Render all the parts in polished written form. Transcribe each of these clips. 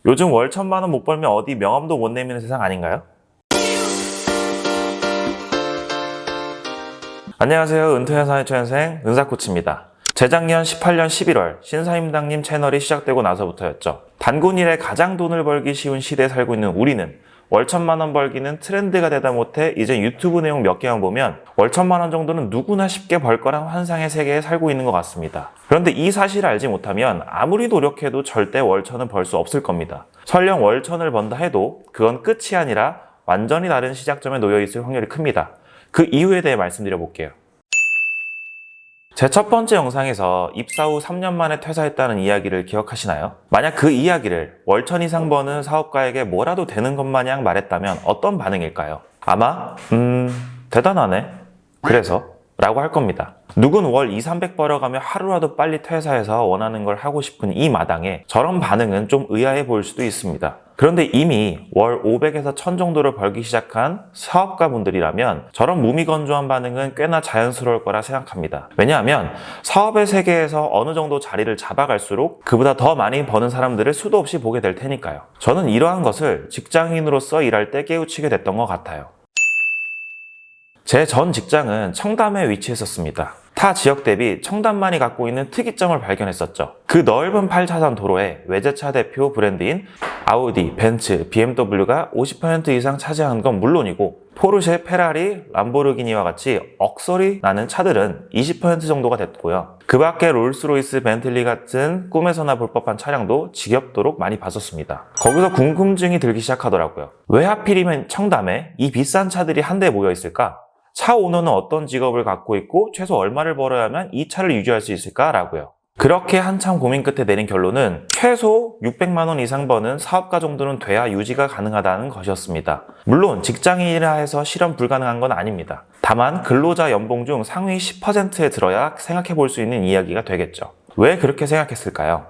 요즘 월 1,000만 원 못 벌면 어디 명함도 못 내미는 세상 아닌가요? 안녕하세요. 은퇴연사의 초연생 은사코치입니다. 재작년 18년 11월 신사임당님 채널이 시작되고 나서부터였죠. 단군 일에 가장 돈을 벌기 쉬운 시대에 살고 있는 우리는 월 1,000만 원 벌기는 트렌드가 되다 못해 이제 유튜브 내용 몇 개만 보면 월 1,000만 원 정도는 누구나 쉽게 벌 거란 환상의 세계에 살고 있는 것 같습니다. 그런데 이 사실을 알지 못하면 아무리 노력해도 절대 월 1,000을 벌 수 없을 겁니다. 설령 월 1,000을 번다 해도 그건 끝이 아니라 완전히 다른 시작점에 놓여 있을 확률이 큽니다. 그 이유에 대해 말씀드려 볼게요. 제 첫 번째 영상에서 입사 후 3년 만에 퇴사했다는 이야기를 기억하시나요? 만약 그 이야기를 월 1,000 이상 버는 사업가에게 뭐라도 되는 것 마냥 말했다면 어떤 반응일까요? 아마 대단하네. 그래서? 라고 할 겁니다. 누군 월 200-300 벌어가며 하루라도 빨리 퇴사해서 원하는 걸 하고 싶은 이 마당에 저런 반응은 좀 의아해 보일 수도 있습니다. 그런데 이미 월 500에서 1,000 정도를 벌기 시작한 사업가분들이라면 저런 무미건조한 반응은 꽤나 자연스러울 거라 생각합니다. 왜냐하면 사업의 세계에서 어느 정도 자리를 잡아갈수록 그보다 더 많이 버는 사람들을 수도 없이 보게 될 테니까요. 저는 이러한 것을 직장인으로서 일할 때 깨우치게 됐던 것 같아요. 제 전 직장은 청담에 위치했었습니다. 타 지역 대비 청담만이 갖고 있는 특이점을 발견했었죠. 그 넓은 8차선 도로에 외제차 대표 브랜드인 아우디, 벤츠, BMW가 50% 이상 차지하는 건 물론이고 포르쉐, 페라리, 람보르기니와 같이 억소리 나는 차들은 20% 정도가 됐고요. 그 밖에 롤스로이스, 벤틀리 같은 꿈에서나 볼 법한 차량도 지겹도록 많이 봤었습니다. 거기서 궁금증이 들기 시작하더라고요. 왜 하필이면 청담에 이 비싼 차들이 한데 모여 있을까? 차 오너는 어떤 직업을 갖고 있고 최소 얼마를 벌어야만 이 차를 유지할 수 있을까라고요. 그렇게 한참 고민 끝에 내린 결론은 최소 600만 원 이상 버는 사업가 정도는 돼야 유지가 가능하다는 것이었습니다. 물론 직장인이라 해서 실현 불가능한 건 아닙니다. 다만 근로자 연봉 중 상위 10%에 들어야 생각해 볼 수 있는 이야기가 되겠죠. 왜 그렇게 생각했을까요?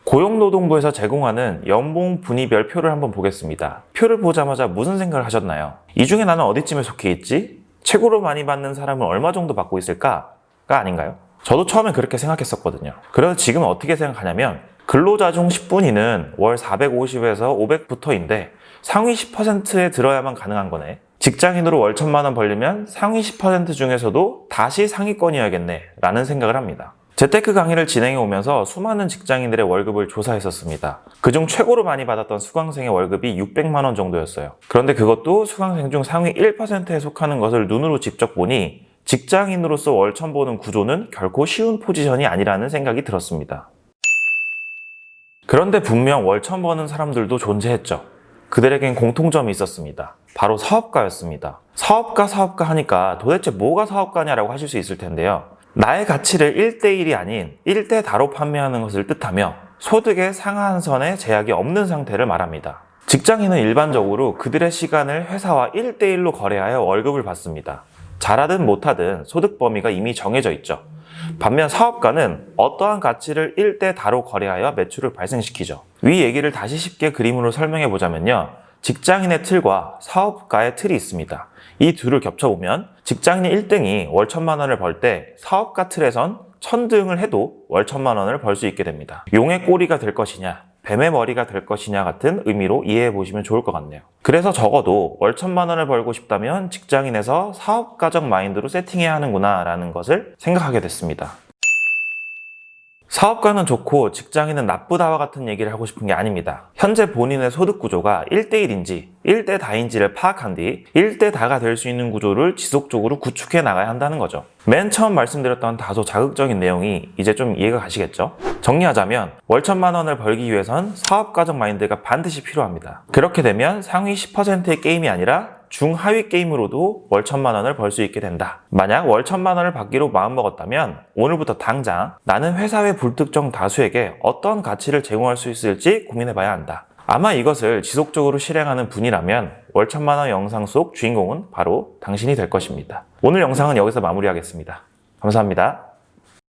고용노동부에서 제공하는 연봉 분위별 표를 한번 보겠습니다. 표를 보자마자 무슨 생각을 하셨나요? 이 중에 나는 어디쯤에 속해 있지? 최고로 많이 받는 사람은 얼마 정도 받고 있을까가 아닌가요? 저도 처음엔 그렇게 생각했었거든요. 그래서 지금은 어떻게 생각하냐면 근로자 중 10분위는 월 450에서 500부터인데 상위 10%에 들어야만 가능한 거네. 직장인으로 월 1,000만 원 벌려면 상위 10% 중에서도 다시 상위권이어야겠네 라는 생각을 합니다. 재테크 강의를 진행해 오면서 수많은 직장인들의 월급을 조사했었습니다. 그중 최고로 많이 받았던 수강생의 월급이 600만 원 정도였어요. 그런데 그것도 수강생 중 상위 1%에 속하는 것을 눈으로 직접 보니 직장인으로서 월 1,000 버는 구조는 결코 쉬운 포지션이 아니라는 생각이 들었습니다. 그런데 분명 월 1,000 버는 사람들도 존재했죠. 그들에겐 공통점이 있었습니다. 바로 사업가였습니다. 사업가 하니까 도대체 뭐가 사업가냐라고 하실 수 있을 텐데요. 나의 가치를 1대1이 아닌 1대 다로 판매하는 것을 뜻하며 소득의 상한선에 제약이 없는 상태를 말합니다. 직장인은 일반적으로 그들의 시간을 회사와 1대1로 거래하여 월급을 받습니다. 잘하든 못하든 소득 범위가 이미 정해져 있죠. 반면 사업가는 어떠한 가치를 1대 다로 거래하여 매출을 발생시키죠. 위 얘기를 다시 쉽게 그림으로 설명해 보자면요. 직장인의 틀과 사업가의 틀이 있습니다. 이 둘을 겹쳐보면 직장인 1등이 월 1,000만 원을 벌 때 사업가 틀에선 1,000등을 해도 월 1,000만 원을 벌 수 있게 됩니다. 용의 꼬리가 될 것이냐, 뱀의 머리가 될 것이냐 같은 의미로 이해해 보시면 좋을 것 같네요. 그래서 적어도 월 1,000만 원을 벌고 싶다면 직장인에서 사업가적 마인드로 세팅해야 하는구나 라는 것을 생각하게 됐습니다. 사업가는 좋고 직장인은 나쁘다와 같은 얘기를 하고 싶은 게 아닙니다. 현재 본인의 소득 구조가 1대1인지 1대 다인지를 파악한 뒤 1대 다가 될 수 있는 구조를 지속적으로 구축해 나가야 한다는 거죠. 맨 처음 말씀드렸던 다소 자극적인 내용이 이제 좀 이해가 가시겠죠? 정리하자면 월 1,000만 원을 벌기 위해선 사업가적 마인드가 반드시 필요합니다. 그렇게 되면 상위 10%의 게임이 아니라 중하위 게임으로도 월 1,000만 원을 벌 수 있게 된다. 만약 월 1,000만 원을 받기로 마음먹었다면 오늘부터 당장 나는 회사 외 불특정 다수에게 어떤 가치를 제공할 수 있을지 고민해봐야 한다. 아마 이것을 지속적으로 실행하는 분이라면 월 1,000만 원 영상 속 주인공은 바로 당신이 될 것입니다. 오늘 영상은 여기서 마무리하겠습니다. 감사합니다.